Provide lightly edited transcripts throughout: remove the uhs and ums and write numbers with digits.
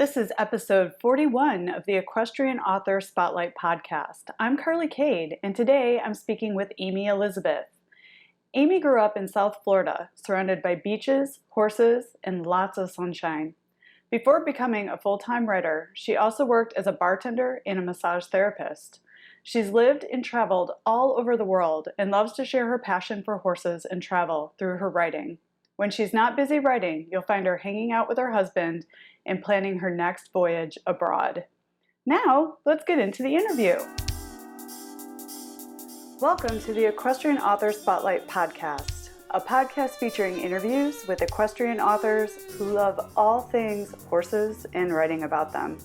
This is episode 41 of the Equestrian Author Spotlight podcast. I'm Carly Kade, and today I'm speaking with Amy Elizabeth. Amy grew up in South Florida, surrounded by beaches, horses, and lots of sunshine. Before becoming a full-time writer, she also worked as a bartender and a massage therapist. She's lived and traveled all over the world and loves to share her passion for horses and travel through her writing. When she's not busy writing, you'll find her hanging out with her husband and planning her next voyage abroad. Now, let's get into the interview. Welcome to the Equestrian Author Spotlight podcast, a podcast featuring interviews with equestrian authors who love all things horses and writing about them.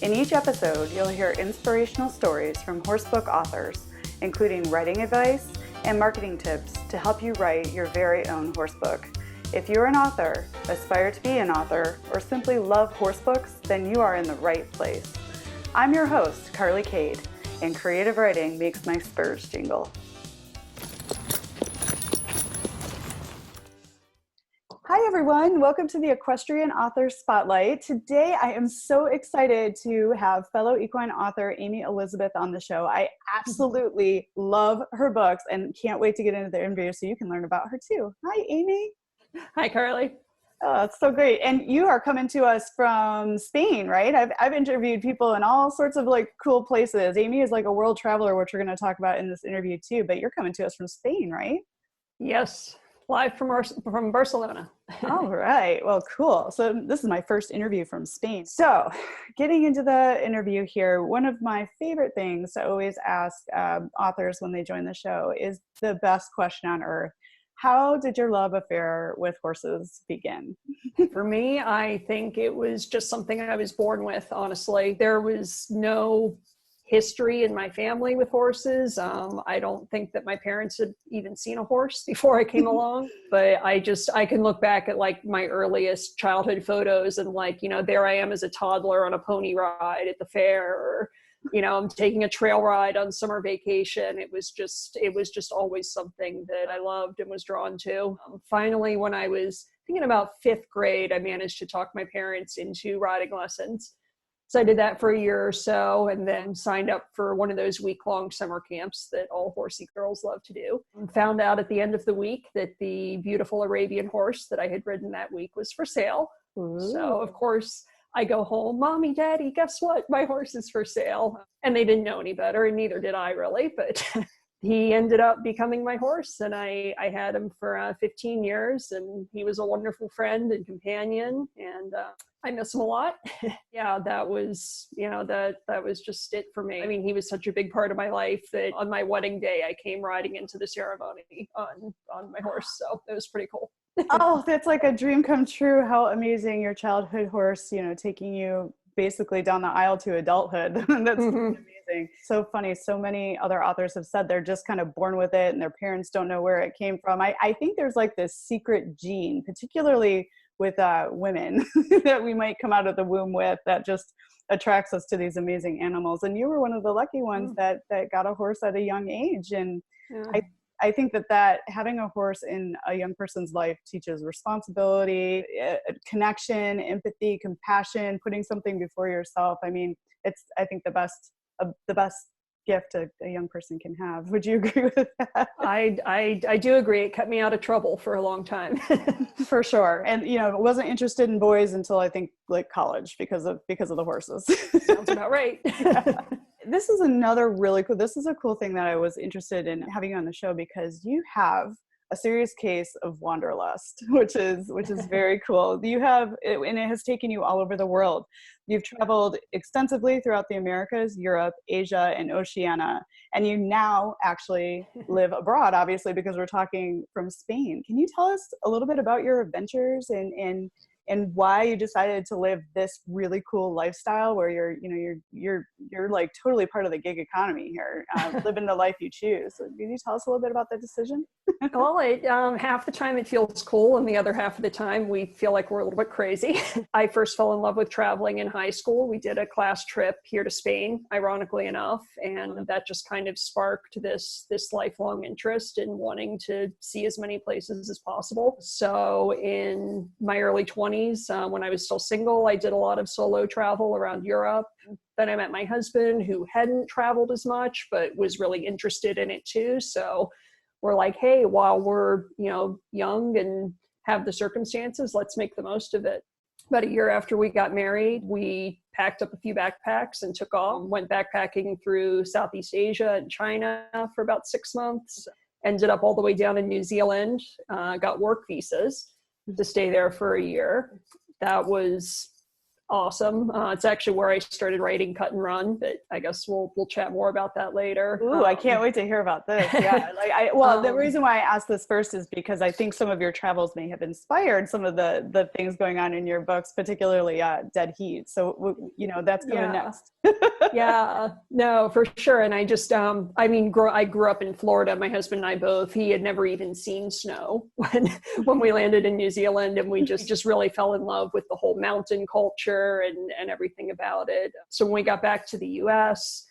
In each episode, you'll hear inspirational stories from horsebook authors, including writing advice and marketing tips to help you write your very own horsebook. If you're an author, aspire to be an author, or simply love horsebooks, then you are in the right place. I'm your host, Carly Kade, and creative writing makes my spurs jingle. Hi everyone, welcome to the Equestrian Author Spotlight. Today I am so excited to have fellow equine author Amy Elizabeth on the show. I absolutely love her books and can't wait to get into the interview so you can learn about her too. Hi Amy. Hi, Carly. Oh, it's so great. And you are coming to us from Spain, right? I've interviewed people in all sorts of like cool places. Amy is like a world traveler, which we're going to talk about in this interview too, but you're coming to us from Spain, right? Yes, live from Barcelona. All right. Well, cool. So this is my first interview from Spain. So getting into the interview here, one of my favorite things to always ask authors when they join the show is the best question on earth. How did your love affair with horses begin? For me, I think it was just something I was born with, honestly. There was no history in my family with horses. I don't think that my parents had even seen a horse before I came along, but I can look back at like my earliest childhood photos and like, there I am as a toddler on a pony ride at the fair, or I'm taking a trail ride on summer vacation. It was just always something that I loved and was drawn to. Finally, when I was thinking about fifth grade, I managed to talk my parents into riding lessons. So I did that for a year or so and then signed up for one of those week-long summer camps that all horsey girls love to do. And found out at the end of the week that the beautiful Arabian horse that I had ridden that week was for sale. Ooh. So of course, I go home, Mommy, Daddy, guess what? My horse is for sale. And they didn't know any better, and neither did I really, but he ended up becoming my horse, and I had him for 15 years, and he was a wonderful friend and companion, and I miss him a lot. Yeah, that was, that was just it for me. I mean, he was such a big part of my life that on my wedding day, I came riding into the ceremony on my horse, so it was pretty cool. Oh, that's like a dream come true. How amazing, your childhood horse, taking you basically down the aisle to adulthood. That's amazing. So funny. So many other authors have said they're just kind of born with it and their parents don't know where it came from. I think there's like this secret gene, particularly with women, that we might come out of the womb with that just attracts us to these amazing animals. And you were one of the lucky ones that got a horse at a young age. And yeah. I think that having a horse in a young person's life teaches responsibility, connection, empathy, compassion, putting something before yourself. I mean, it's, I think, the best gift a young person can have. Would you agree with that? I do agree. It kept me out of trouble for a long time. For sure. And, wasn't interested in boys until I think like college because of the horses. Sounds about right. Yeah. This is a cool thing that I was interested in having you on the show, because you have a serious case of Wanderlust, which is very cool. You have, and it has taken you all over the world. You've traveled extensively throughout the Americas, Europe, Asia, and Oceania, and you now actually live abroad, obviously, because we're talking from Spain. Can you tell us a little bit about your adventures and why you decided to live this really cool lifestyle where you're like totally part of the gig economy here, living the life you choose? So can you tell us a little bit about that decision? Well, half the time it feels cool, and the other half of the time we feel like we're a little bit crazy. I first fell in love with traveling in high school. We did a class trip here to Spain, ironically enough, and that just kind of sparked this lifelong interest in wanting to see as many places as possible. So in my early 20s, 20s. When I was still single, I did a lot of solo travel around Europe. Then I met my husband, who hadn't traveled as much, but was really interested in it too. So we're like, hey, while we're, young and have the circumstances, let's make the most of it. About a year after we got married, we packed up a few backpacks and took off, went backpacking through Southeast Asia and China for about 6 months, ended up all the way down in New Zealand, got work visas to stay there for a year. That was awesome. It's actually where I started writing Cut and Run, but I guess we'll chat more about that later. Ooh, I can't wait to hear about this. Yeah, the reason why I asked this first is because I think some of your travels may have inspired some of the things going on in your books, particularly Dead Heat. So that's coming next. Yeah, no, for sure. And I just, I grew up in Florida. My husband and I both. He had never even seen snow when we landed in New Zealand, and we just really fell in love with the whole mountain culture and everything about it. So when we got back to the US,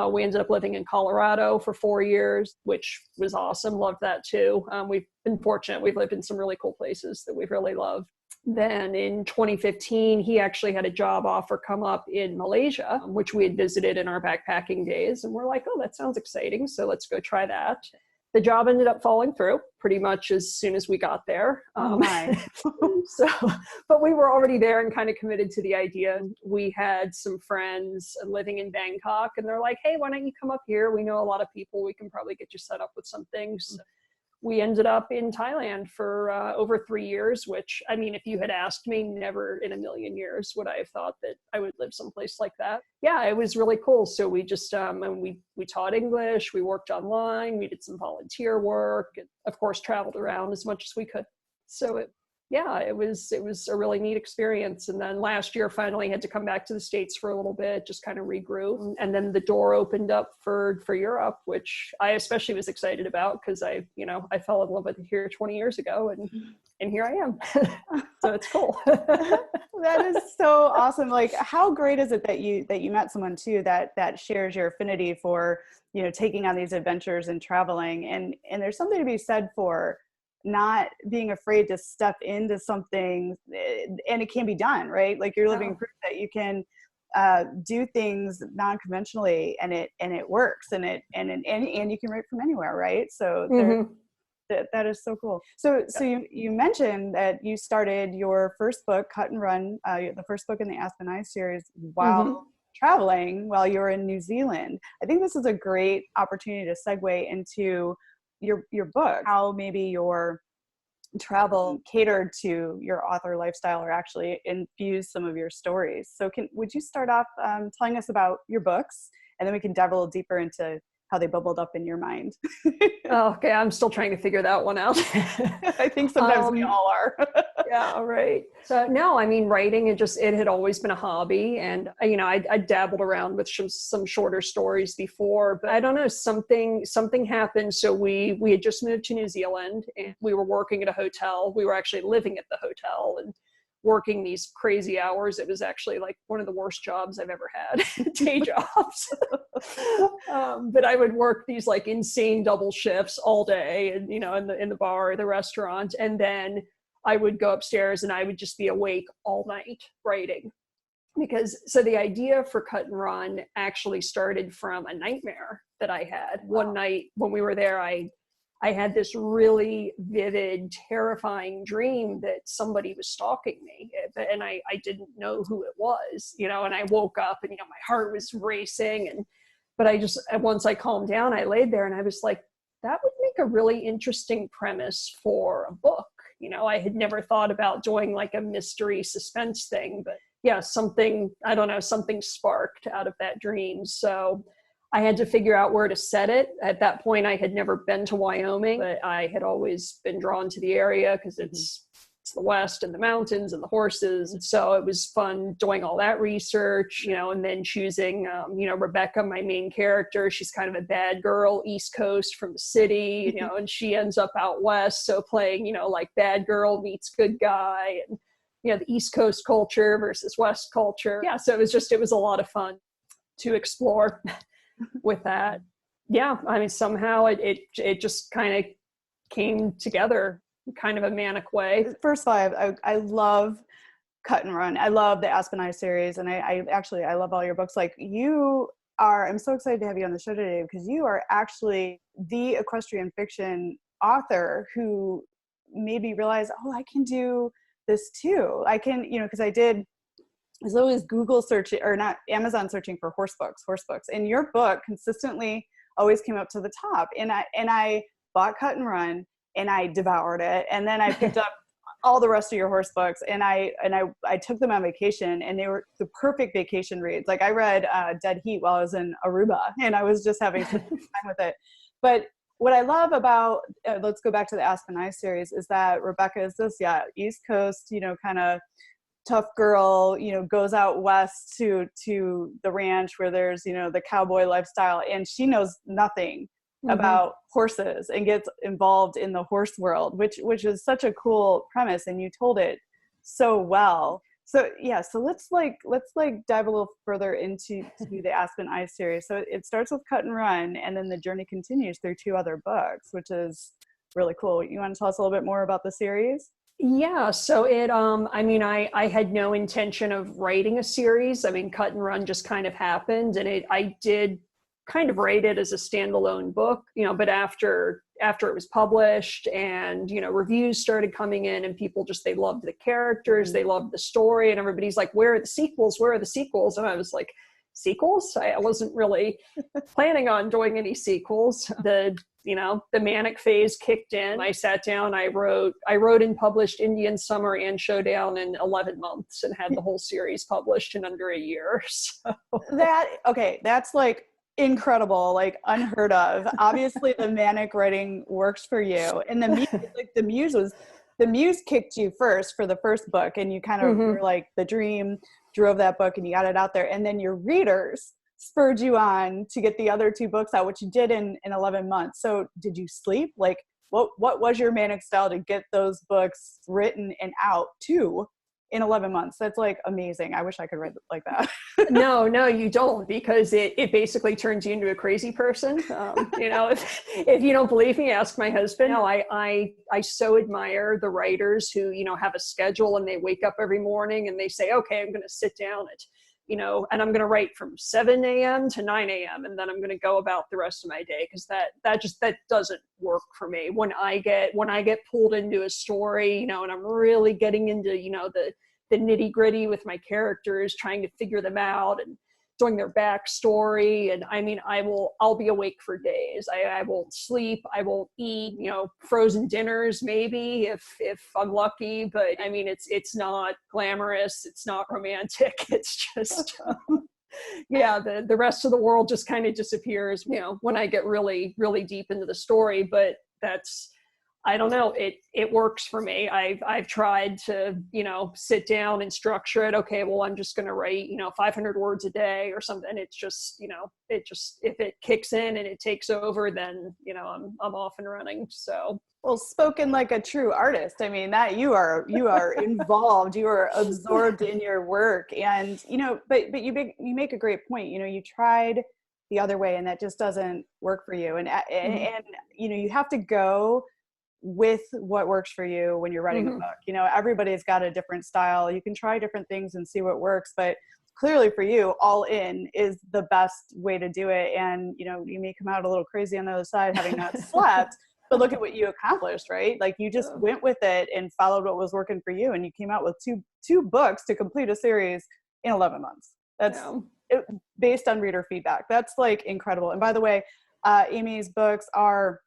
we ended up living in Colorado for 4 years, which was awesome. Loved that too. We've been fortunate. We've lived in some really cool places that we've really loved. Then in 2015, he actually had a job offer come up in Malaysia, which we had visited in our backpacking days. And we're like, oh, that sounds exciting. So let's go try that. The job ended up falling through pretty much as soon as we got there. But we were already there and kind of committed to the idea. We had some friends living in Bangkok, and they're like, hey, why don't you come up here? We know a lot of people. We can probably get you set up with some things. We ended up in Thailand for over 3 years, which, if you had asked me, never in a million years would I have thought that I would live someplace like that. Yeah, it was really cool. So we just, and we taught English, we worked online, we did some volunteer work, and of course, traveled around as much as we could. So it was a really neat experience. And then last year, finally had to come back to the States for a little bit, just kind of regroup. And then the door opened up for Europe, which I especially was excited about because I fell in love with it here 20 years ago, and here I am. So it's cool. That is so awesome. Like, how great is it that you met someone too that shares your affinity for, taking on these adventures and traveling, and there's something to be said for not being afraid to step into something, and it can be done, right? Like, you're living proof that you can do things non-conventionally, and it works, and you can write from anywhere, right? So that is so cool. So you mentioned that you started your first book, Cut and Run, the first book in the Aspen Eye series, while traveling, while you were in New Zealand. I think this is a great opportunity to segue into your book, how maybe your travel catered to your author lifestyle or actually infused some of your stories. So would you start off telling us about your books, and then we can dive a little deeper into how they bubbled up in your mind. Okay, I'm still trying to figure that one out. I think sometimes we all are. Yeah, right. So no, writing, it had always been a hobby, and I dabbled around with some shorter stories before, but I don't know, something happened. So we had just moved to New Zealand, and we were working at a hotel. We were actually living at the hotel and working these crazy hours. It was actually like one of the worst jobs I've ever had, day jobs. But I would work these like insane double shifts all day, and in the bar or the restaurant, and then I would go upstairs and I would just be awake all night writing. So the idea for Cut and Run actually started from a nightmare that I had. One night when we were there, I had this really vivid, terrifying dream that somebody was stalking me, and I didn't know who it was, and I woke up and, my heart was racing, but once I calmed down, I laid there and I was like, that would make a really interesting premise for a book. I had never thought about doing like a mystery suspense thing, but yeah, something sparked out of that dream. So I had to figure out where to set it. At that point, I had never been to Wyoming, but I had always been drawn to the area because it's the West and the mountains and the horses. And so it was fun doing all that research, and then choosing, Rebecca, my main character. She's kind of a bad girl, East Coast from the city, and she ends up out West. So playing, like bad girl meets good guy, and, the East Coast culture versus West culture. Yeah. So it was a lot of fun to explore with that. Yeah. Somehow it just kind of came together. kind of a manic way. First of all, I love Cut and Run. I love the Aspen Eye series, and I love all your books. Like, I'm so excited to have you on the show today because you are actually the equestrian fiction author who made me realize, oh, I can do this too. I can, because I was always Google searching, or not, Amazon searching for horse books. And your book consistently always came up to the top. And I bought Cut and Run and I devoured it. And then I picked up all the rest of your horse books, and I took them on vacation, and they were the perfect vacation reads. Like, I read Dead Heat while I was in Aruba, and I was just having such a good time with it. But what I love about, let's go back to the Aspen Eye series, is that Rebecca is this, East Coast, kind of tough girl, goes out west to the ranch where there's, the cowboy lifestyle, and she knows nothing about horses and gets involved in the horse world, which is such a cool premise, and you told it so well. So let's dive a little further into the Aspen Eye series. So it starts with Cut and Run, and then the journey continues through 2 other books, which is really cool. You want to tell us a little bit more about the series? Yeah, so it, I had no intention of writing a series. I mean, Cut and Run just kind of happened, and I did kind of write it as a standalone book, but after it was published and, reviews started coming in, and people they loved the characters, they loved the story, and everybody's like, where are the sequels? Where are the sequels? And I was like, sequels? I wasn't really planning on doing any sequels. The manic phase kicked in. I sat down, I wrote and published Indian Summer and Showdown in 11 months and had the whole series published in under a year. So that's like incredible, like unheard of. Obviously the manic writing works for you, and the muse kicked you first for the first book, and you kind of were like, the dream drove that book and you got it out there, and then your readers spurred you on to get the other 2 books out, which you did in 11 months. So did you sleep? Like, what was your manic style to get those books written and out too in 11 months? That's like amazing. I wish I could write like that. No, you don't, because it basically turns you into a crazy person. If you don't believe me, ask my husband. No, I so admire the writers who, have a schedule, and they wake up every morning and they say, okay, I'm going to sit down at, and I'm going to write from 7 a.m. to 9 a.m. and then I'm going to go about the rest of my day, because that doesn't work for me. When I get pulled into a story, and I'm really getting into, the nitty gritty with my characters, trying to figure them out and doing their backstory. And I mean, I'll be awake for days. I won't sleep. I won't eat, frozen dinners, maybe if I'm lucky, but I mean, it's not glamorous. It's not romantic. It's just, the rest of the world just kind of disappears, when I get really, really deep into the story. But I don't know. It works for me. I've tried to, sit down and structure it. Okay, well, I'm just going to write, 500 words a day or something. It's just, if it kicks in and it takes over, then, I'm off and running. So. Well, spoken like a true artist. I mean, that you are involved, you are absorbed in your work, and, but you make a great point. You tried the other way, and that just doesn't work for you. And you have to go with what works for you when you're writing a book. Everybody's got a different style. You can try different things and see what works, but clearly for you, all in is the best way to do it. And, you may come out a little crazy on the other side having not slept, but look at what you accomplished, right? Like, you just went with it and followed what was working for you. And you came out with two books to complete a series in 11 months. That's based on reader feedback. That's like incredible. And by the way, Amy's books are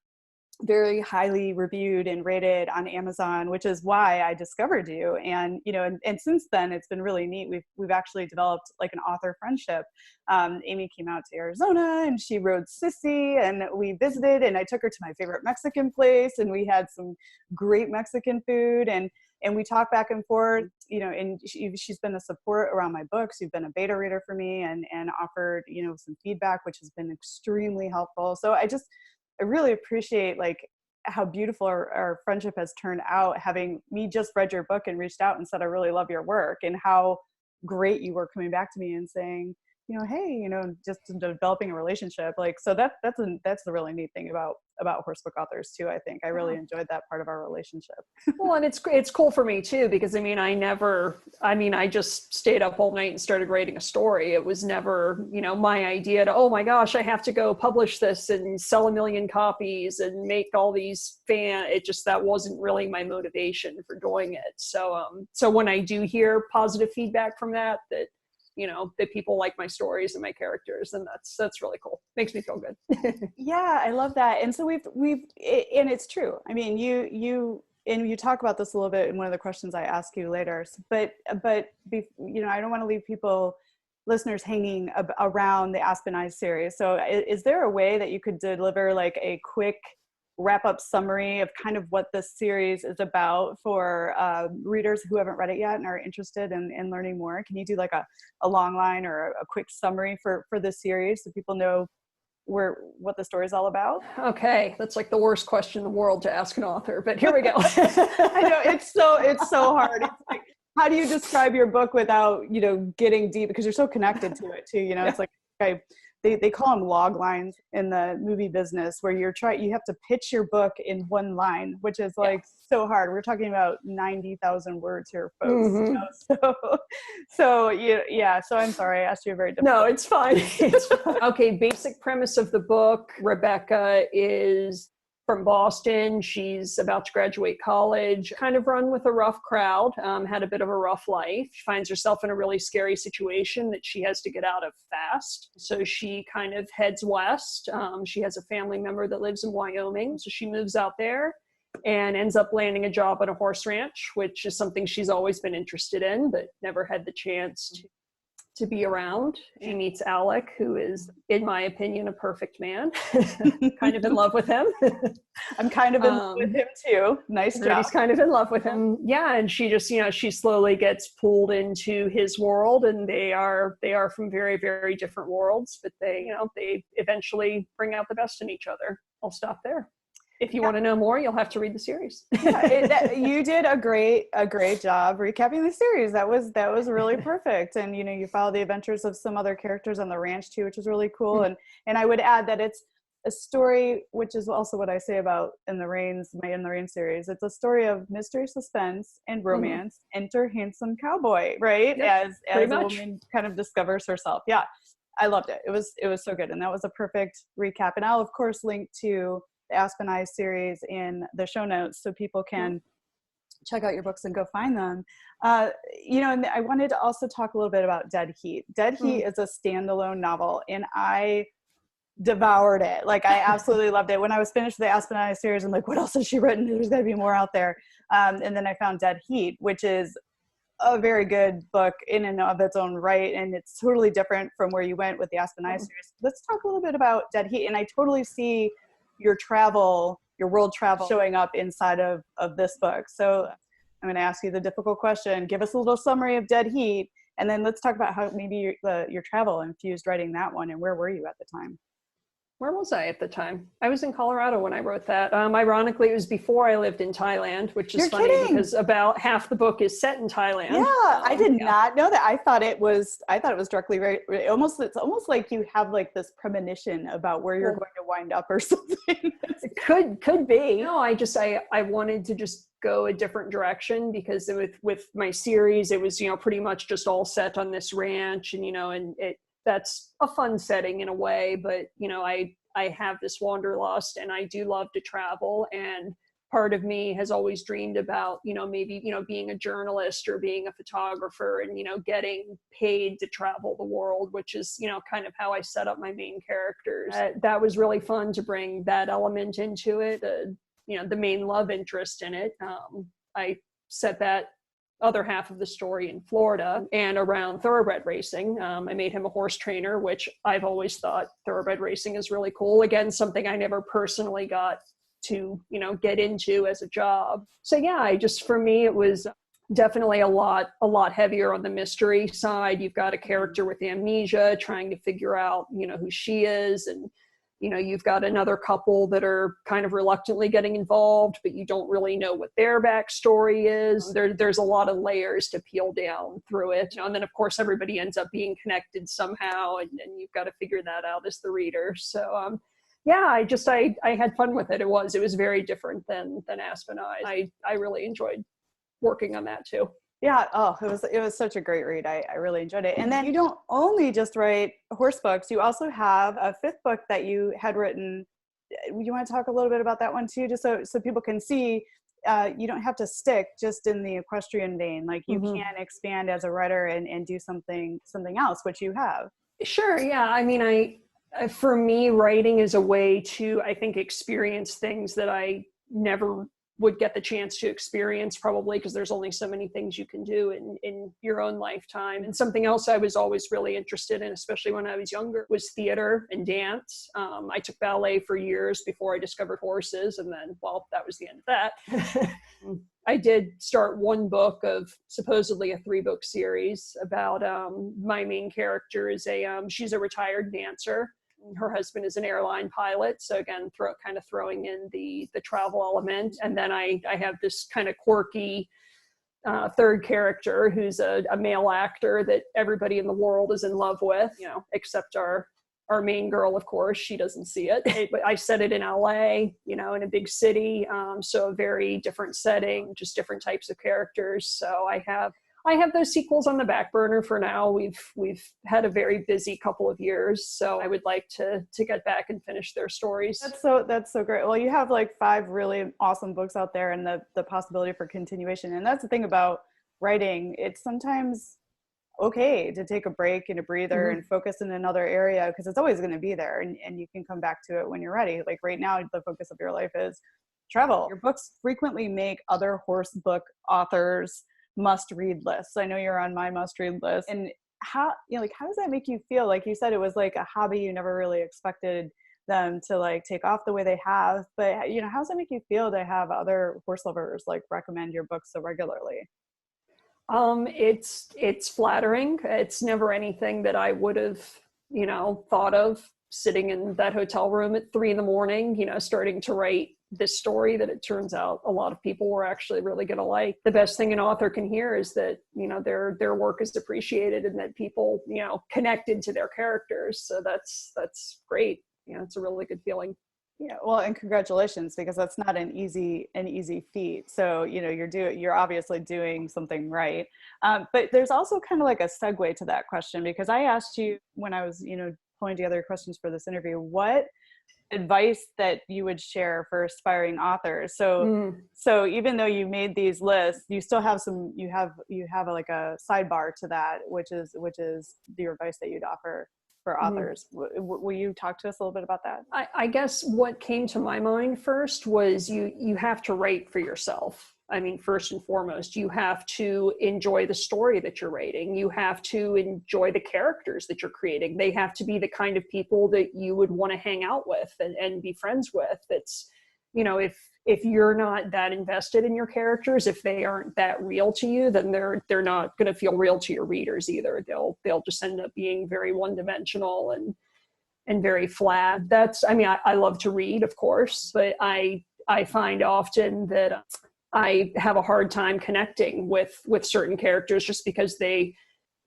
very highly reviewed and rated on Amazon, which is why I discovered you. And, and since then it's been really neat. We've actually developed like an author friendship. Amy came out to Arizona and she rode Sissy, and we visited, and I took her to my favorite Mexican place, and we had some great Mexican food, and we talk back and forth, and she's been a support around my books. You've been a beta reader for me, and offered, some feedback, which has been extremely helpful. So I really appreciate like how beautiful our friendship has turned out, having me just read your book and reached out and said, I really love your work, and how great you were coming back to me and saying, hey, just developing a relationship. Like, so that's the really neat thing about horsebook authors too. I think I really enjoyed that part of our relationship. Well, and it's cool for me too, because I just stayed up all night and started writing a story. It was never, my idea to, oh my gosh, I have to go publish this and sell 1 million copies and make all these that wasn't really my motivation for doing it. So when I do hear positive feedback from that that people like my stories and my characters, and that's really cool. Makes me feel good. Yeah, I love that. And so we've and it's true. I mean, you talk about this a little bit in one of the questions I ask you later, but I don't want to leave listeners hanging around the Aspen Eyes series. So is there a way that you could deliver like a quick wrap-up summary of kind of what this series is about for readers who haven't read it yet and are interested in learning more? Can you do like a long line or a quick summary for this series so people know what the story is all about? Okay, that's like the worst question in the world to ask an author, but here we go. I know, it's so hard. It's like, how do you describe your book without getting deep, because you're so connected to it too. It's like, okay, they call them log lines in the movie business, where you have to pitch your book in one line, which is like so hard. We're talking about 90,000 words here, folks. Mm-hmm. So I'm sorry, I asked you a very difficult. No, it's fine. It's fine. Okay, basic premise of the book. Rebecca is from Boston. She's about to graduate college, kind of run with a rough crowd, had a bit of a rough life. She finds herself in a really scary situation that she has to get out of fast. So she kind of heads west. She has a family member that lives in Wyoming. So she moves out there and ends up landing a job on a horse ranch, which is something she's always been interested in, but never had the chance to be around. She meets Alec, who is, in my opinion, a perfect man. Kind of in love with him. I'm kind of in love with him too. Nice job. He's kind of in love with him. Yeah, and she just, she slowly gets pulled into his world, and they are from very, very different worlds, but they eventually bring out the best in each other. I'll stop there. If you want to know more, you'll have to read the series. You did a great job recapping the series. That was really perfect. And you follow the adventures of some other characters on the ranch too, which is really cool. Mm-hmm. And I would add that it's a story, which is also what I say about In the Rain series. It's a story of mystery, suspense, and romance. Mm-hmm. Enter handsome cowboy, right? Yep, as a woman kind of discovers herself. Yeah, I loved it. It was so good, and that was a perfect recap. And I'll of course link to the Aspen Eyes series in the show notes so people can check out your books and go find them. And I wanted to also talk a little bit about Dead Heat. Dead Heat is a standalone novel, and I devoured it. Like, I absolutely loved it. When I was finished with the Aspen Eyes series, I'm like, what else has she written? There's got to be more out there. And then I found Dead Heat, which is a very good book in and of its own right, and it's totally different from where you went with the Aspen Eyes series. Let's talk a little bit about Dead Heat, and I totally see your world travel showing up inside of this book. So I'm going to ask you the difficult question. Give us a little summary of Dead Heat, and then let's talk about how maybe your travel infused writing that one, and where were you at the time? Where was I at the time? I was in Colorado when I wrote that. Ironically, it was before I lived in Thailand, which is funny because about half the book is set in Thailand. Yeah, I did not know that. I thought it was directly it's almost like you have like this premonition about where you're going to wind up or something. It could be. No, I wanted to just go a different direction because with my series, it was, pretty much just all set on this ranch, and that's a fun setting in a way, but I have this wanderlust, and I do love to travel, and part of me has always dreamed about maybe being a journalist or being a photographer and getting paid to travel the world, which is kind of how I set up my main characters. That was really fun to bring that element into it, the main love interest in it. I set that other half of the story in Florida and around thoroughbred racing. I made him a horse trainer, which I've always thought thoroughbred racing is really cool. Again, something I never personally got to, get into as a job. So yeah, for me, it was definitely a lot heavier on the mystery side. You've got a character with amnesia trying to figure out, who she is, and you know, you've got another couple that are kind of reluctantly getting involved, but you don't really know what their backstory is. There's a lot of layers to peel down through it. You know, and then of course everybody ends up being connected somehow, and you've got to figure that out as the reader. So yeah, I had fun with it. It was very different than Aspen Eyes. I really enjoyed working on that too. Yeah. Oh, it was such a great read. I really enjoyed it. And then you don't only just write horse books, you also have a fifth book that you had written. You want to talk a little bit about that one too, just so people can see you don't have to stick just in the equestrian vein. Like you can expand as a writer and do something else, which you have. Sure. Yeah. I mean, for me, writing is a way to, I think, experience things that I never would get the chance to experience, probably because there's only so many things you can do in your own lifetime. And something else I was always really interested in, especially when I was younger, was theater and dance. I took ballet for years before I discovered horses. And then, well, that was the end of that. I did start one book of supposedly a 3-book series about my main character is she's a retired dancer. Her husband is an airline pilot. So again, kind of throwing in the travel element. And then I have this kind of quirky third character who's a male actor that everybody in the world is in love with, you know, except our main girl, of course. She doesn't see it. But I set it in LA, you know, in a big city. So a very different setting, just different types of characters. So I have those sequels on the back burner for now. We've had a very busy couple of years, so I would like to get back and finish their stories. That's so great. Well, you have like 5 really awesome books out there, and the possibility for continuation. And that's the thing about writing. It's sometimes okay to take a break and a breather and focus in another area, because it's always going to be there, and you can come back to it when you're ready. Like right now, the focus of your life is travel. Your books frequently make other horse book authors must read lists. I know you're on my must read list. And how does that make you feel? Like you said, it was like a hobby. You never really expected them to like take off the way they have, but you know, how does that make you feel to have other horse lovers like recommend your books so regularly? It's flattering. It's never anything that I would have, you know, thought of sitting in that hotel room at 3 a.m, you know, starting to write this story that it turns out a lot of people were actually really going to like. The best thing an author can hear is that, you know, their work is appreciated and that people, you know, connected to their characters. So that's great. You know, it's a really good feeling. Yeah, well, and congratulations, because that's not an easy feat. So, you know, you're obviously doing something right. But there's also kind of like a segue to that question, because I asked you when I was, you know, pulling together questions for this interview, what advice that you would share for aspiring authors. So even though you made these lists, you still have you have like a sidebar to that, which is your advice that you'd offer for authors. Will you talk to us a little bit about that? I guess what came to my mind first was you have to write for yourself. I mean, first and foremost, you have to enjoy the story that you're writing. You have to enjoy the characters that you're creating. They have to be the kind of people that you would want to hang out with and be friends with. It's, you know, if you're not that invested in your characters, if they aren't that real to you, then they're not going to feel real to your readers either. They'll just end up being very one-dimensional and very flat. I mean, I love to read, of course, but I find often that I have a hard time connecting with certain characters just because they,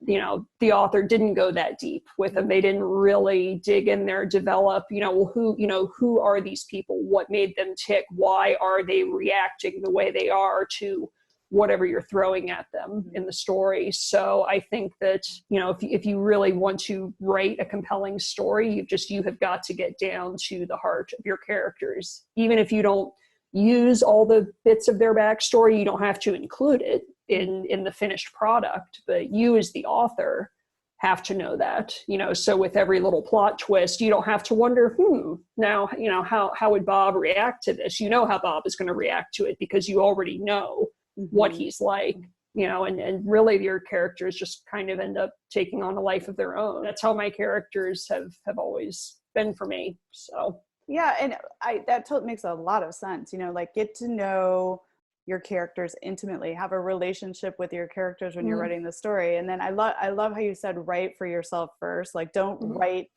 you know, the author didn't go that deep with them. They didn't really dig in there, develop, you know, who are these people? What made them tick? Why are they reacting the way they are to whatever you're throwing at them in the story? So I think that, you know, if you really want to write a compelling story, you have got to get down to the heart of your characters. Even if you don't use all the bits of their backstory, you don't have to include it in the finished product, but you as the author have to know that, you know. So with every little plot twist, you don't have to wonder, now, you know, how would Bob react to this? You know how Bob is going to react to it because you already know what he's like, you know, and really your characters just kind of end up taking on a life of their own. That's how my characters have always been for me. So yeah, and that makes a lot of sense. You know, like get to know your characters intimately, have a relationship with your characters when you're writing the story. And then I love how you said write for yourself first. Like don't write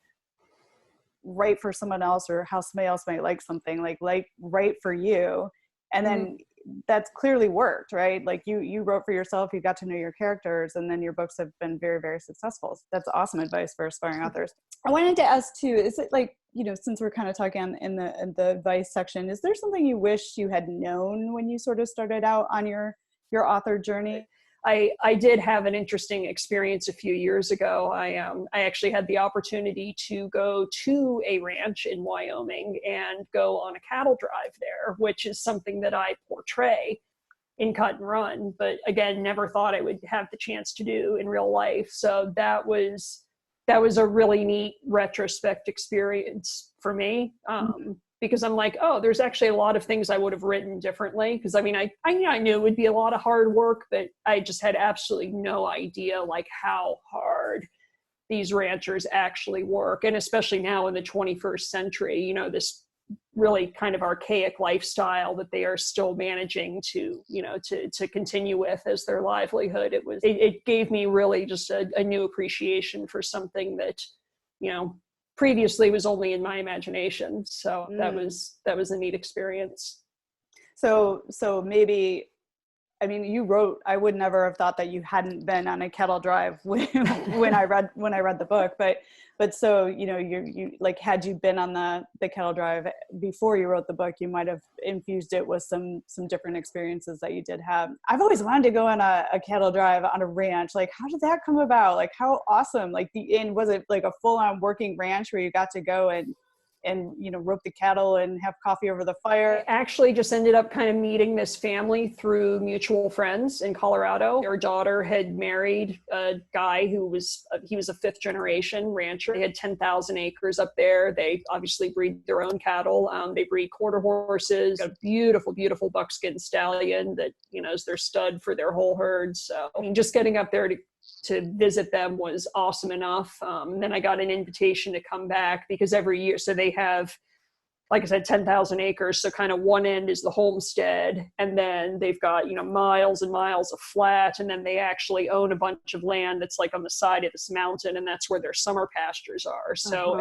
right for someone else, or how somebody else might like something, like right for you. And then that's clearly worked, right? Like you wrote for yourself, you got to know your characters, and then your books have been very, very successful. That's awesome advice for aspiring authors. I wanted to ask too, is it like, since we're kind of talking in the advice section, is there something you wish you had known when you sort of started out on your author journey? I did have an interesting experience a few years ago. I actually had the opportunity to go to a ranch in Wyoming and go on a cattle drive there, which is something that I portray in Cut and Run, but again, never thought I would have the chance to do in real life. So that was a really neat retrospect experience for me. Because I'm like, oh, there's actually a lot of things I would have written differently. Because I mean, I knew it would be a lot of hard work, but I just had absolutely no idea like how hard these ranchers actually work. And especially now in the 21st century, this really kind of archaic lifestyle that they are still managing to continue with as their livelihood. It gave me really just a new appreciation for something that, previously was only in my imagination. So that was a neat experience. So maybe, I mean, you wrote, I would never have thought that you hadn't been on a cattle drive when I read the book, but so, you like, had you been on the cattle drive before you wrote the book, you might've infused it with some different experiences that you did have. I've always wanted to go on a cattle drive on a ranch. Like, how did that come about? Like, how awesome, like was it like a full on working ranch where you got to go and rope the cattle and have coffee over the fire? I actually just ended up kind of meeting this family through mutual friends in Colorado. Their daughter had married a guy who was a fifth generation rancher. They had 10,000 acres up there. They obviously breed their own cattle. They breed quarter horses, a beautiful, beautiful buckskin stallion that, is their stud for their whole herd. So I mean, just getting up there to visit them was awesome enough. Then I got an invitation to come back because every year, so they have, like I said, 10,000 acres. So kind of one end is the homestead, and then they've got, miles and miles of flat. And then they actually own a bunch of land that's like on the side of this mountain, and that's where their summer pastures are. So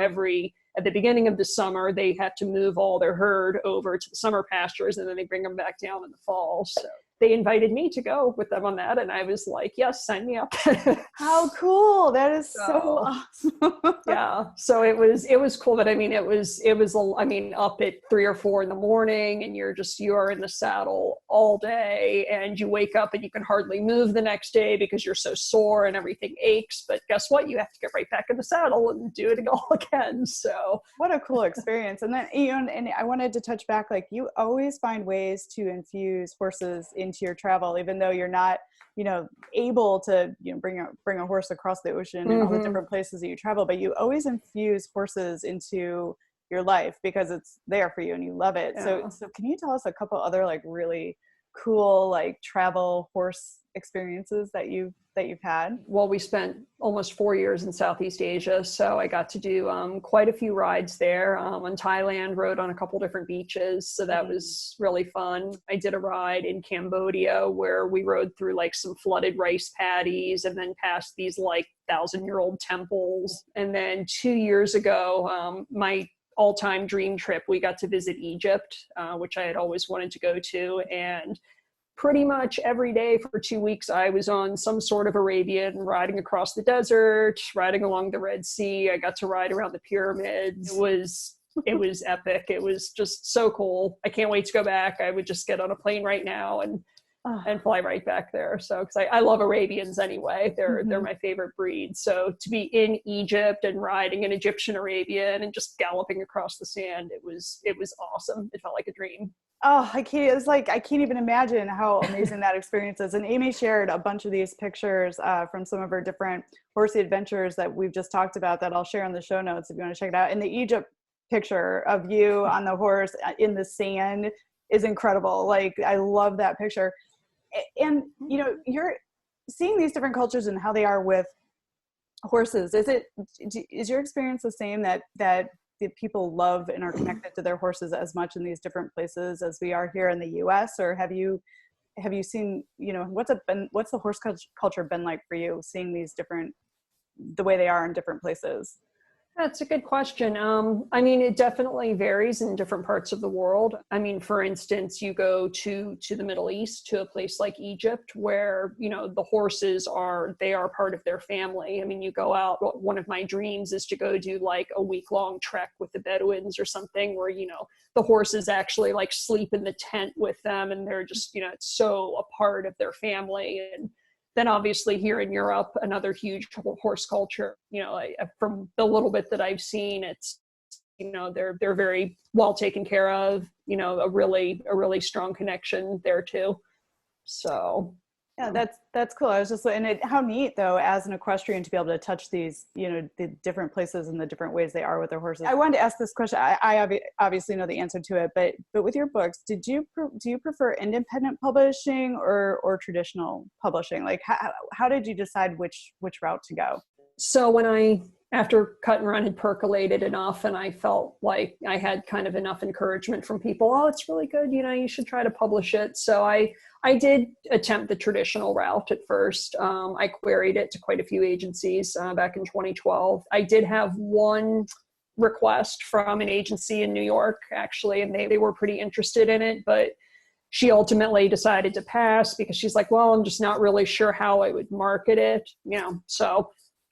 at the beginning of the summer, they have to move all their herd over to the summer pastures, and then they bring them back down in the fall. So they invited me to go with them on that. And I was like, yes, sign me up. How cool. That is so awesome. Yeah. So it was cool. But I mean, it was, up at 3 or 4 in the morning, and you are in the saddle all day, and you wake up and you can hardly move the next day because you're so sore and everything aches. But guess what? You have to get right back in the saddle and do it all again. So what a cool experience. And then, and I wanted to touch back, like, you always find ways to infuse horses into your travel, even though you're not, able to, bring a horse across the ocean and all the different places that you travel, but you always infuse horses into your life because it's there for you and you love it. Yeah. So can you tell us a couple other like really cool, like travel horse experiences that you've had? Well, we spent almost 4 years in Southeast Asia, so I got to do quite a few rides there. On Thailand, rode on a couple different beaches, so that was really fun. I did a ride in Cambodia where we rode through like some flooded rice paddies and then past these like 1,000-year-old temples. And then 2 years ago, my all-time dream trip, we got to visit Egypt, which I had always wanted to go to, and pretty much every day for 2 weeks, I was on some sort of Arabian, riding across the desert, riding along the Red Sea. I got to ride around the pyramids. It was epic. It was just so cool. I can't wait to go back. I would just get on a plane right now and fly right back there. So, because I love Arabians anyway. They're my favorite breed. So to be in Egypt and riding an Egyptian Arabian and just galloping across the sand, it was awesome. It felt like a dream. Oh, I can't even imagine how amazing that experience is. And Amy shared a bunch of these pictures from some of her different horsey adventures that we've just talked about that I'll share in the show notes if you want to check it out. And the Egypt picture of you on the horse in the sand is incredible. Like, I love that picture. And, you're seeing these different cultures and how they are with horses. Is your experience the same that the people love and are connected to their horses as much in these different places as we are here in the US? Or have you seen, what's the horse culture been like for you, seeing these the way they are in different places? That's a good question. I mean, it definitely varies in different parts of the world. I mean, for instance, you go to the Middle East, to a place like Egypt, where, you know, the horses they are part of their family. I mean, you go out, one of my dreams is to go do like a week-long trek with the Bedouins or something, where, you know, the horses actually like sleep in the tent with them, and they're just, you know, it's so a part of their family. And then obviously here in Europe, another huge horse culture, you know, from the little bit that I've seen, it's, you know, they're very well taken care of, you know, a really strong connection there too. So Yeah, that's cool. I was just, and how neat though, as an equestrian, to be able to touch these, you know, the different places and the different ways they are with their horses. I wanted to ask this question. I obviously know the answer to it, but with your books, do you prefer independent publishing or traditional publishing? Like, how did you decide which route to go? So after Cut and Run had percolated enough, and I felt like I had kind of enough encouragement from people, oh, it's really good, you know, you should try to publish it. So I did attempt the traditional route at first. I queried it to quite a few agencies back in 2012. I did have one request from an agency in New York, actually, and they were pretty interested in it, but she ultimately decided to pass because she's like, well, I'm just not really sure how I would market it, you know. So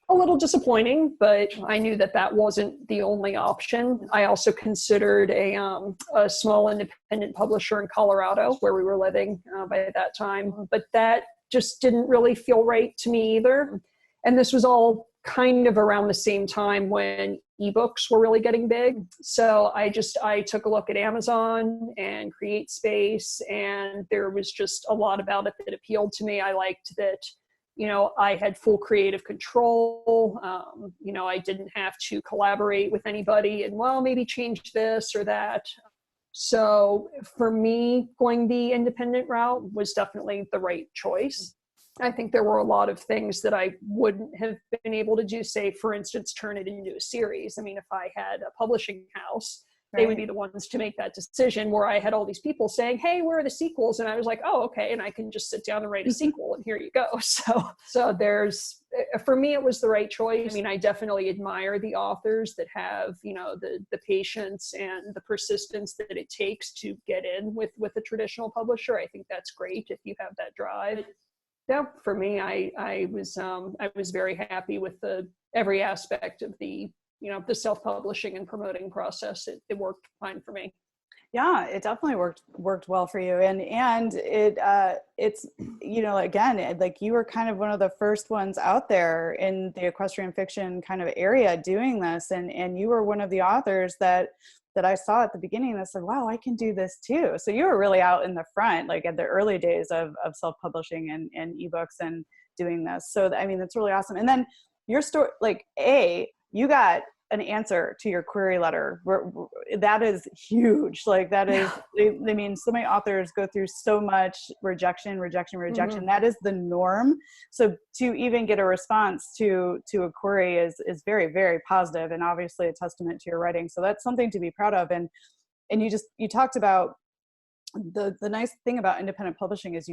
a little disappointing, but I knew that wasn't the only option. I also considered a small independent publisher in Colorado, where we were living by that time, but that just didn't really feel right to me either. And this was all kind of around the same time when ebooks were really getting big. So I took a look at Amazon and CreateSpace, and there was just a lot about it that appealed to me. I liked that, you know, I had full creative control. You know, I didn't have to collaborate with anybody and, well, maybe change this or that. So for me, going the independent route was definitely the right choice. I think there were a lot of things that I wouldn't have been able to do, say, for instance, turn it into a series. I mean, if I had a publishing house, they would be the ones to make that decision, where I had all these people saying, hey, where are the sequels? And I was like, oh, okay. And I can just sit down and write a sequel, and here you go. So for me, it was the right choice. I mean, I definitely admire the authors that have, you know, the patience and the persistence that it takes to get in with a traditional publisher. I think that's great if you have that drive. Yeah, for me, I was very happy with every aspect of the self-publishing and promoting process. It worked fine for me. Yeah, it definitely worked well for you. And it's, you know, again, like you were kind of one of the first ones out there in the equestrian fiction kind of area doing this. And you were one of the authors that I saw at the beginning that said, wow, I can do this too. So you were really out in the front, like at the early days of self-publishing and ebooks and doing this. So, I mean, that's really awesome. And then your story, like you got an answer to your query letter. That is huge. Like that is, I mean, so many authors go through so much rejection. Mm-hmm. That is the norm. So to even get a response to a query is very, very positive, and obviously a testament to your writing. So that's something to be proud of. And you talked about the nice thing about independent publishing is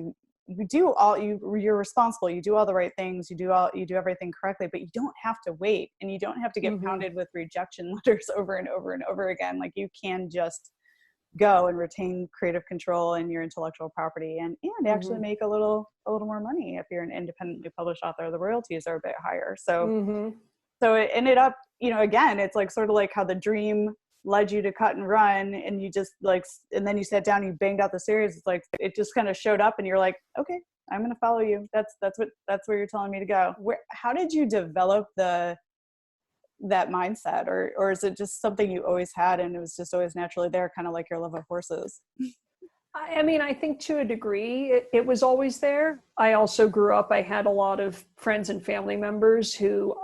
you're responsible, you do all the right things, you do everything correctly, but you don't have to wait, and you don't have to get pounded with rejection letters over and over and over again. Like you can just go and retain creative control in your intellectual property and actually make a little more money. If you're an independently published author, the royalties are a bit higher. So so it ended up, you know, again, it's like sort of like how the dream led you to Cut and Run, and you just like, and then you sat down, you banged out the series. It's like it just kind of showed up, and you're like, okay, I'm going to follow you. That's where you're telling me to go. How did you develop that mindset, or is it just something you always had and it was just always naturally there, kind of like your love of horses? I mean, I think to a degree it was always there. I also grew up, I had a lot of friends and family members who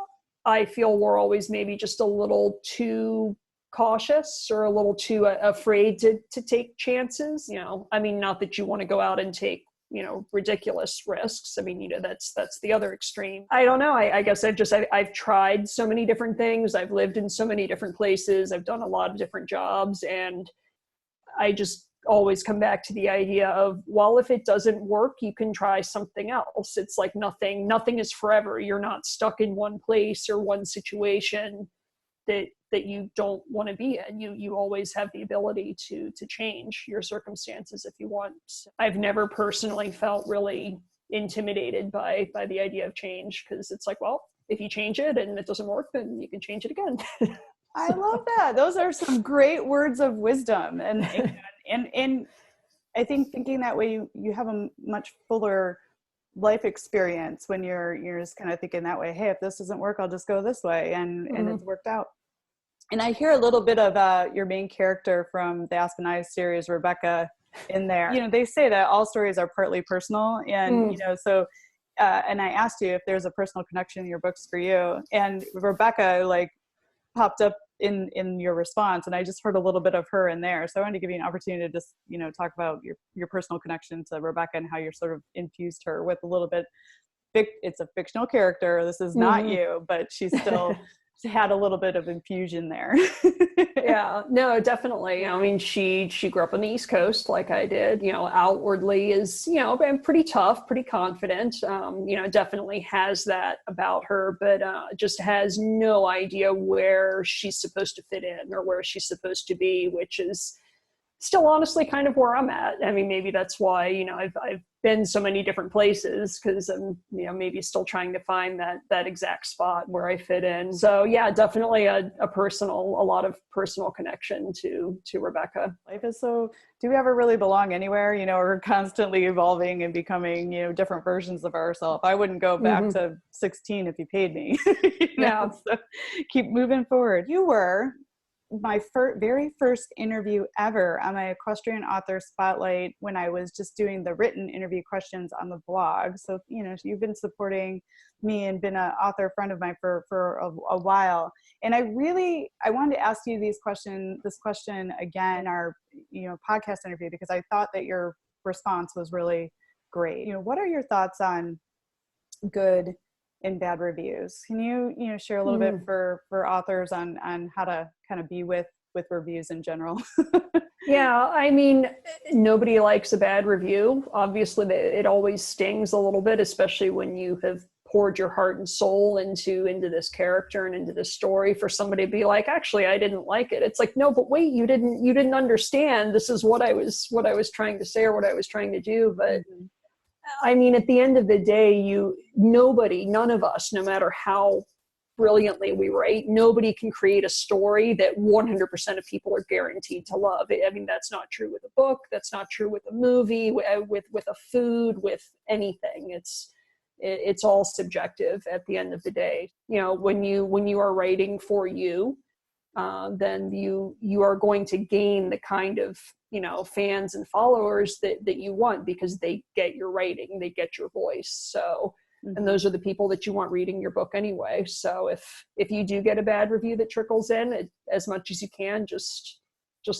I feel were always maybe just a little too cautious or a little too afraid to take chances. You know, I mean, not that you want to go out and take, you know, ridiculous risks. I mean, you know, that's the other extreme. I don't know. I guess I've tried so many different things. I've lived in so many different places. I've done a lot of different jobs, and I just always come back to the idea of, well, if it doesn't work, you can try something else. It's like nothing is forever. You're not stuck in one place or one situation that you don't want to be in. You always have the ability to change your circumstances if you want. I've never personally felt really intimidated by the idea of change, because it's like, well, if you change it and it doesn't work, then you can change it again. I love that. Those are some great words of wisdom. And I think thinking that way, you have a much fuller life experience when you're just kind of thinking that way. Hey, if this doesn't work, I'll just go this way. And it's worked out. And I hear a little bit of your main character from the Aspen Eyes series, Rebecca, in there. You know, they say that all stories are partly personal. And, you know, so, and I asked you if there's a personal connection in your books for you. And Rebecca, like, popped up in your response, and I just heard a little bit of her in there. So I wanted to give you an opportunity to just, you know, talk about your personal connection to Rebecca and how you're sort of infused her with a little bit. It's a fictional character. This is not you, but she's still had a little bit of infusion there. Yeah, no, definitely. I mean, she grew up on the East Coast like I did, you know, outwardly is, you know, and pretty tough, pretty confident, you know, definitely has that about her, but just has no idea where she's supposed to fit in or where she's supposed to be, which is still honestly kind of where I'm at. I mean, maybe that's why, you know, I've been so many different places, because I'm, you know, maybe still trying to find that exact spot where I fit in. So yeah, definitely a lot of personal connection to Rebecca. Life is so, do we ever really belong anywhere? You know, we're constantly evolving and becoming, you know, different versions of ourselves. I wouldn't go back to 16 if you paid me. You know? So keep moving forward. You were my very first interview ever on my Equestrian Author Spotlight when I was just doing the written interview questions on the blog. So, you know, you've been supporting me and been an author friend of mine for a while. And I wanted to ask you this question again in our, you know, podcast interview, because I thought that your response was really great. You know, what are your thoughts on good and bad reviews? Can you share a little bit for authors on how to kind of be with reviews in general? Yeah, I mean, nobody likes a bad review. Obviously, it always stings a little bit, especially when you have poured your heart and soul into this character and into this story, for somebody to be like, actually, I didn't like it. It's like, no, but wait, you didn't understand. This is what I was trying to say, or what I was trying to do. But I mean, at the end of the day, none of us, no matter how brilliantly we write, nobody can create a story that 100% of people are guaranteed to love. I mean, that's not true with a book. That's not true with a movie, with a food, with anything. It's all subjective at the end of the day. You know, when you are writing for you, then you are going to gain the kind of, you know, fans and followers that you want, because they get your writing, they get your voice. So, and those are the people that you want reading your book anyway. So if you do get a bad review that trickles in, as much as you can, just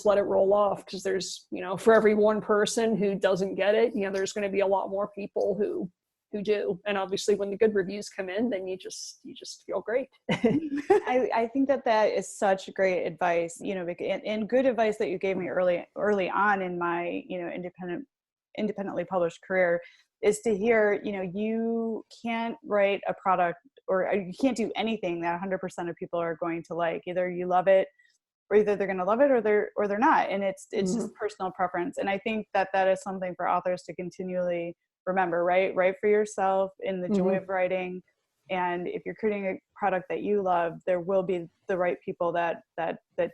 let it roll off, because there's, you know, for every one person who doesn't get it, you know, there's going to be a lot more people who do. And obviously when the good reviews come in, then you just feel great. I think that is such great advice, you know, and good advice that you gave me early on in my, you know, independently published career, is to hear, you know, you can't write a product, or you can't do anything that 100% of people are going to like. Either you love it, or either they're going to love it, or they're not. And it's just personal preference. And I think that is something for authors to continually remember, right? Write for yourself in the joy of writing. And if you're creating a product that you love, there will be the right people that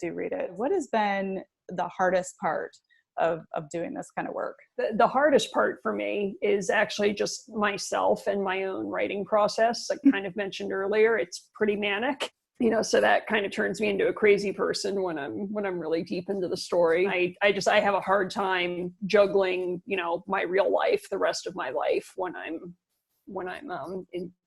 do read it. What has been the hardest part of doing this kind of work? The hardest part for me is actually just myself and my own writing process. I kind of mentioned earlier, it's pretty manic. You know, so that kind of turns me into a crazy person when I'm really deep into the story. I have a hard time juggling, you know, my real life, the rest of my life, when I'm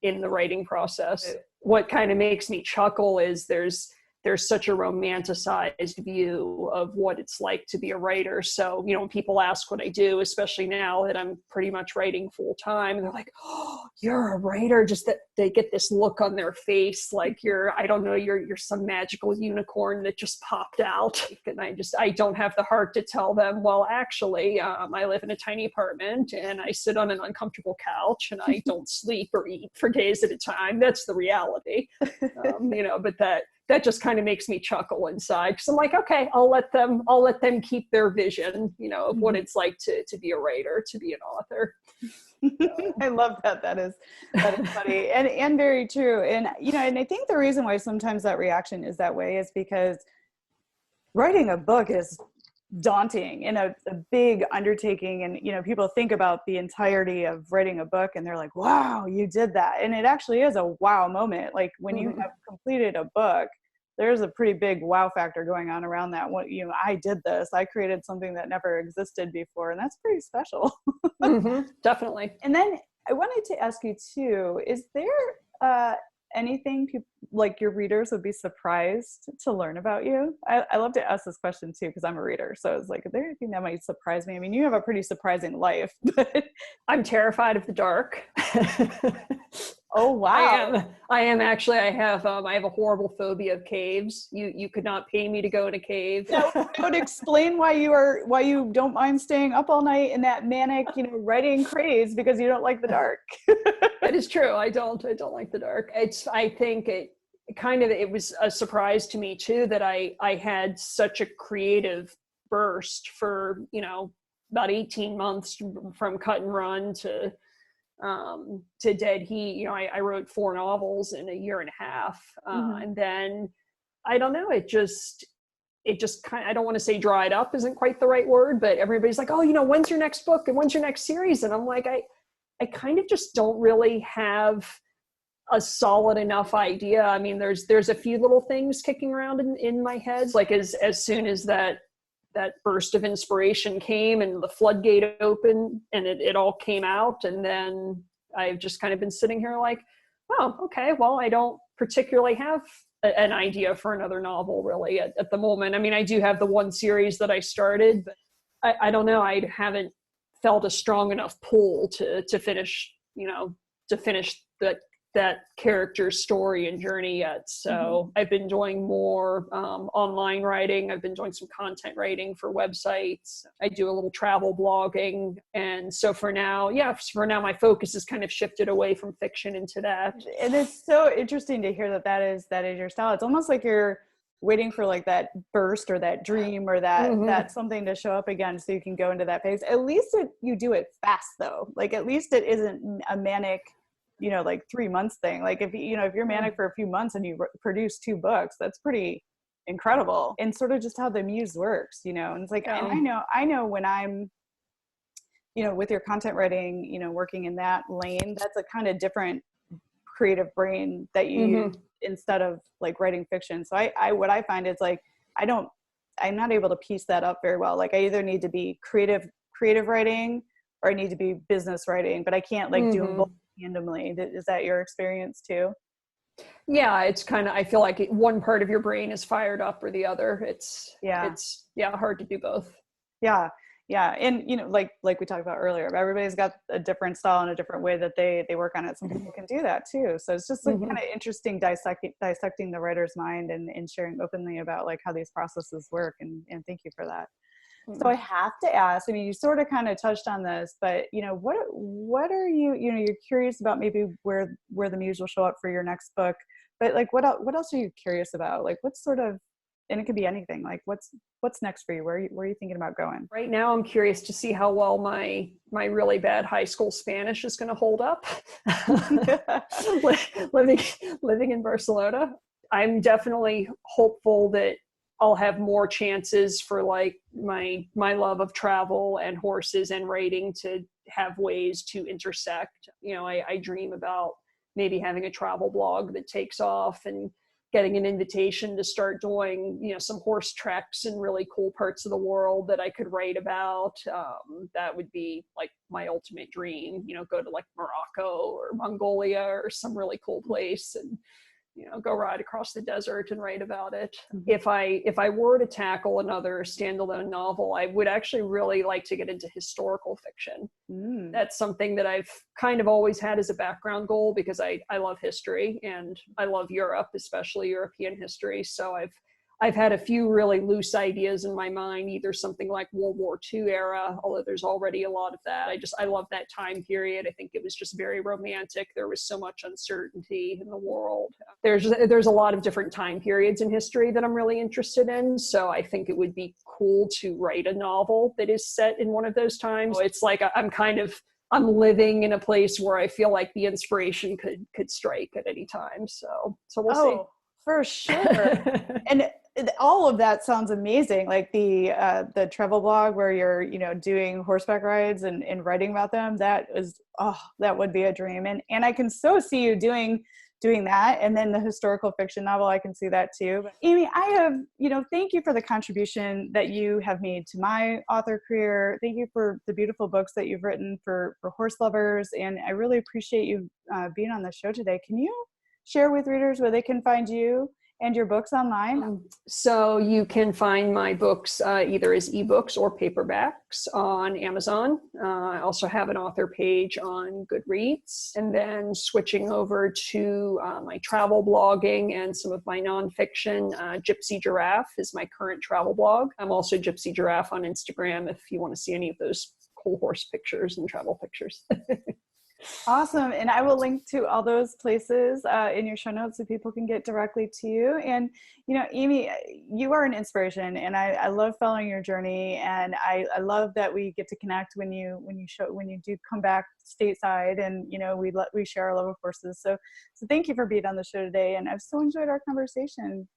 in the writing process. What kind of makes me chuckle is there's such a romanticized view of what it's like to be a writer. So, you know, when people ask what I do, especially now that I'm pretty much writing full time, they're like, "Oh, you're a writer." Just that they get this look on their face, like you're some magical unicorn that just popped out. And I don't have the heart to tell them, well, actually, I live in a tiny apartment and I sit on an uncomfortable couch and I don't sleep or eat for days at a time. That's the reality. You know, but that just kind of makes me chuckle inside, because I'm like, okay, I'll let them keep their vision, of what it's like to be a writer, to be an author. I love that. That is funny and very true. And, and I think the reason why sometimes that reaction is that way is because writing a book is daunting and a big undertaking. And, people think about the entirety of writing a book and they're like, wow, you did that. And it actually is a wow moment. Like when you have completed a book, there's a pretty big wow factor going on around that. What, I did this, I created something that never existed before. And that's pretty special. Definitely. And then I wanted to ask you too, is there anything like your readers would be surprised to learn about you? I love to ask this question too, because I'm a reader. So it's like, is there anything that might surprise me? I mean, you have a pretty surprising life, but I'm terrified of the dark. Oh, wow. I am actually, I have a horrible phobia of caves. You could not pay me to go in a cave. That would explain why you don't mind staying up all night in that manic, writing craze, because you don't like the dark. That is true. I don't like the dark. I think it was a surprise to me too, that I had such a creative burst for, about 18 months, from Cut and Run to Dead Heat. I wrote 4 novels in a year and a half. And then, I don't know, it just kind of, I don't want to say dried up isn't quite the right word, but everybody's like, oh, when's your next book and when's your next series? And I'm like, I kind of just don't really have a solid enough idea. I mean, there's a few little things kicking around in my head. Like as soon as that burst of inspiration came and the floodgate opened and it all came out, and then I've just kind of been sitting here like, oh, okay, well, I don't particularly have an idea for another novel really at the moment. I mean, I do have the one series that I started, but I don't know, I haven't felt a strong enough pull to finish that character's story and journey yet. So I've been doing more online writing. I've been doing some content writing for websites. I do a little travel blogging. And so for now, my focus has kind of shifted away from fiction into that. And it's so interesting to hear that is your style. It's almost like you're waiting for like that burst or that dream or that something to show up again so you can go into that phase. At least you do it fast though. Like at least it isn't a manic, like 3 months thing. Like if you're manic for a few months and you produce 2 books, that's pretty incredible. And sort of just how the muse works, and it's like, and I know when I'm, with your content writing, working in that lane, that's a kind of different creative brain that you use instead of like writing fiction. So what I find is like, I'm not able to piece that up very well. Like I either need to be creative writing or I need to be business writing, but I can't like do them both randomly. Is that your experience too? Yeah, it's kind of, I feel like one part of your brain is fired up or the other. It's hard to do both. Yeah. And like we talked about earlier, everybody's got a different style and a different way that they work on it. Some people can do that too. So it's just like kind of interesting dissecting the writer's mind and sharing openly about like how these processes work. And thank you for that. So I have to ask, I mean, you sort of kind of touched on this, but what are you're curious about maybe where the muse will show up for your next book, but like what else are you curious about? Like what sort of, and it could be anything, like what's next for you? Where are you thinking about going? Right now I'm curious to see how well my really bad high school Spanish is going to hold up. living in Barcelona. I'm definitely hopeful that I'll have more chances for like my love of travel and horses and writing to have ways to intersect. I dream about maybe having a travel blog that takes off and getting an invitation to start doing, some horse treks in really cool parts of the world that I could write about. That would be like my ultimate dream, go to like Morocco or Mongolia or some really cool place and go ride across the desert and write about it. If I were to tackle another standalone novel, I would actually really like to get into historical fiction. That's something that I've kind of always had as a background goal because I love history and I love Europe, especially European history. So I've had a few really loose ideas in my mind, either something like World War II era, although there's already a lot of that. I love that time period. I think it was just very romantic. There was so much uncertainty in the world. There's a lot of different time periods in history that I'm really interested in. So I think it would be cool to write a novel that is set in one of those times. It's like I'm living in a place where I feel like the inspiration could strike at any time. So we'll see. For sure. And all of that sounds amazing. Like the travel blog where you're, doing horseback rides and writing about them. That would be a dream. And I can so see you doing that. And then the historical fiction novel, I can see that too. But Amy, I have, thank you for the contribution that you have made to my author career. Thank you for the beautiful books that you've written for horse lovers. And I really appreciate you being on the show today. Can you share with readers where they can find you and your books online? So you can find my books either as ebooks or paperbacks on Amazon. I also have an author page on Goodreads. And then switching over to my travel blogging and some of my nonfiction, Gypsy Giraffe is my current travel blog. I'm also Gypsy Giraffe on Instagram if you want to see any of those cool horse pictures and travel pictures. Awesome. And I will link to all those places in your show notes so people can get directly to you. And, Amy, you are an inspiration, and I love following your journey. And I love that we get to connect when you do come back stateside, and, we share our love of horses. So thank you for being on the show today. And I've so enjoyed our conversation.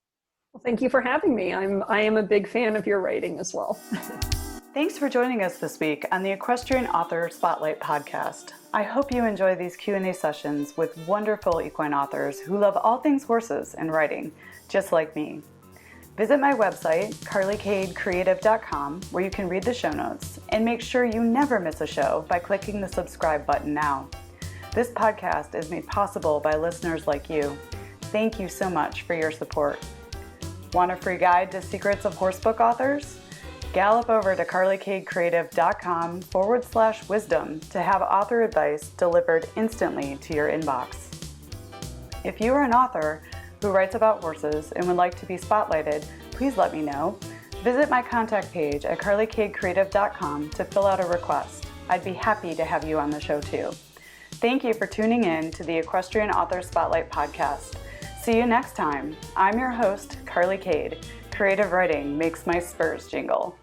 Well, thank you for having me. I am a big fan of your writing as well. Thanks for joining us this week on the Equestrian Author Spotlight podcast. I hope you enjoy these Q&A sessions with wonderful equine authors who love all things horses and writing, just like me. Visit my website, carlykadecreative.com, where you can read the show notes, and make sure you never miss a show by clicking the subscribe button now. This podcast is made possible by listeners like you. Thank you so much for your support. Want a free guide to secrets of horsebook authors? Gallop over to carlykadecreative.com/wisdom to have author advice delivered instantly to your inbox. If you are an author who writes about horses and would like to be spotlighted, please let me know. Visit my contact page at carlykadecreative.com to fill out a request. I'd be happy to have you on the show too. Thank you for tuning in to the Equestrian Author Spotlight podcast. See you next time. I'm your host, Carly Kade. Creative writing makes my spurs jingle.